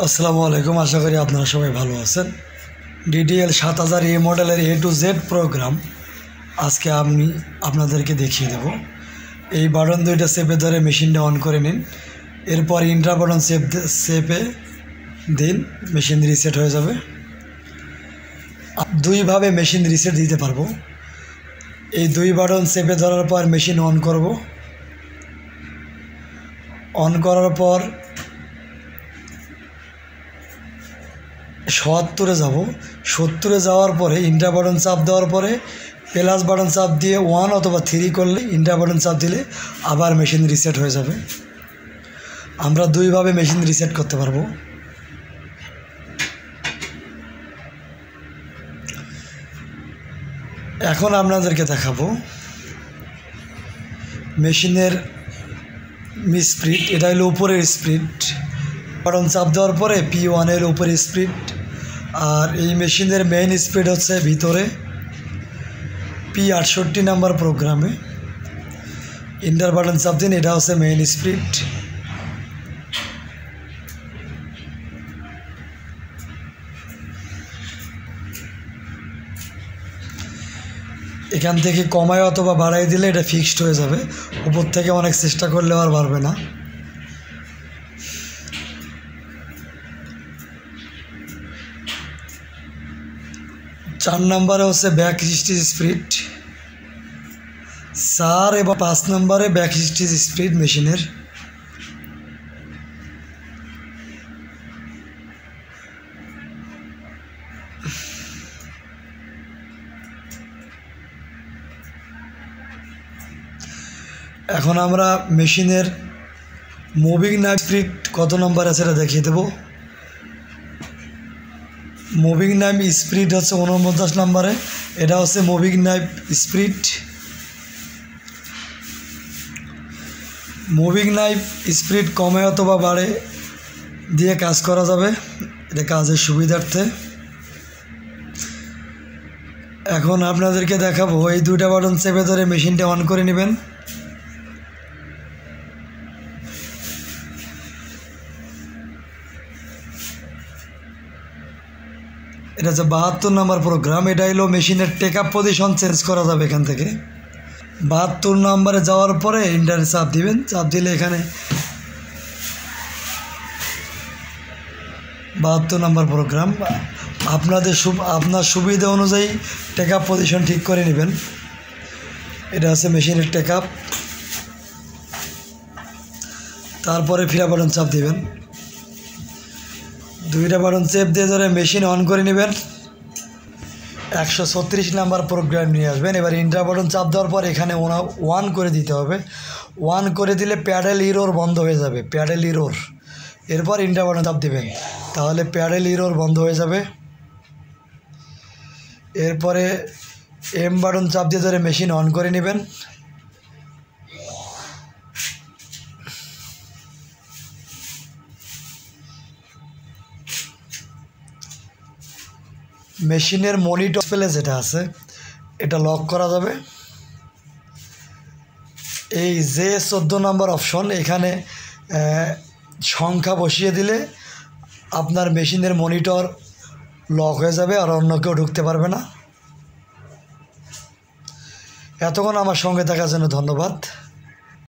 আসসালামু আলাইকুম। আশা করি আপনারা সবাই ভালো আছেন। ডিডিএল 7000 এ মডেলের A to Z প্রোগ্রাম আজকে আমি আপনাদেরকে দেখিয়ে দেব। এই বাটন দুইটা চেপে ধরে মেশিনটা অন করে নিন। এরপর ইন্টার বাটন চেপে দিন, মেশিন রিসেট হয়ে যাবে। দুইভাবে মেশিন রিসেট দিতে পারবো। এই দুই বাটন চেপে ধরার পর মেশিন অন করব। অন করার পর ৭০-এ যাব। ৭০-এ যাওয়ার পরে ইন্টার বাটন চাপ দেওয়ার পরে প্লাস বাটন চাপ দিয়ে 1 অথবা 3 করলে ইন্টার বাটন চাপ দিলে আবার মেশিন রিসেট হয়ে যাবে। আমরা দুইভাবে মেশিন রিসেট করতে পারবো। এখন আপনাদেরকে দেখাবো মেশিনের স্পিড। এটা হলো উপরের স্পিড। বাটন চাপ দেওয়ার পরে P1-এর উপরে স্পিড। আর এই মেশিনের মেইন স্পিড হচ্ছে ভিতরে P68 নাম্বার প্রোগ্রামে। ইন্টার বাটন চাপ দিন, এটা হচ্ছে মেইন স্পিড। এখান থেকে কমায় অথবা বাড়াই দিলে এটা ফিক্সড হয়ে যাবে। উপর থেকে অনেক চেষ্টা করলেও আর বাড়বে না। চার নম্বরে হচ্ছে ব্যাক স্টিচ স্পিড। 4 এবং 5 নম্বরে ব্যাক স্টিচ স্পিড মেশিনের। এখন আমরা মেশিনের মুভিং নাইফ স্পিড কত নম্বর আছে এটা দেখিয়ে দেব। মুভিং নাইফ স্পিড হচ্ছে 49 নম্বরে। এটা হচ্ছে moving knife speed. Moving knife speed কমে অথবা বাড়ে দিয়ে কাজ করা যাবে, এটা কাজের সুবিধার্থে। এখন আপনাদেরকে দেখাবো এই দুইটা বাটন চেপে ধরে মেশিনটা অন করে নেবেন। এটা হচ্ছে 72 নম্বর প্রোগ্রাম। এটা হলো মেশিনের টেক আপ পজিশন চেঞ্জ করা যাবে এখান থেকে। 72 নম্বরে যাওয়ার পরে ইন্টার চাপ দিবেন। চাপ দিলে এখানে 72 নম্বর প্রোগ্রাম। আপনার সুবিধা অনুযায়ী টেক আপ পজিশন ঠিক করে নেবেন। এটা হচ্ছে মেশিনের টেক আপ। তারপরে ফিরা বাটন চাপ দিবেন। দুইটা বাটন চেপ দিয়ে ধরে মেশিন অন করে নেবেন। 136 নাম্বার প্রোগ্রাম নিয়ে আসবেন। এবার ইন্টার বাটন চাপ দেওয়ার পর এখানে 1 করে দিতে হবে। 1 করে দিলে প্যাডেল ইরোর বন্ধ হয়ে যাবে, প্যাডেল ইরোর। এরপর ইন্টার বাটন চাপ দিবেন, তাহলে প্যাডেল ইরোর বন্ধ হয়ে যাবে। এরপরে এম বাটন চাপ দিয়ে ধরে মেশিন অন করে নেবেন। মেশিনের মনিটর ডিসপ্লে যেটা আছে এটা লক করা যাবে। এই যে 14 নম্বর অপশন, এখানে সংখ্যা বসিয়ে দিলে আপনার মেশিনের মনিটর লক হয়ে যাবে, আর অন্য কেউ ঢুকতে পারবে না। এতক্ষণ আমার সঙ্গে থাকার জন্য ধন্যবাদ।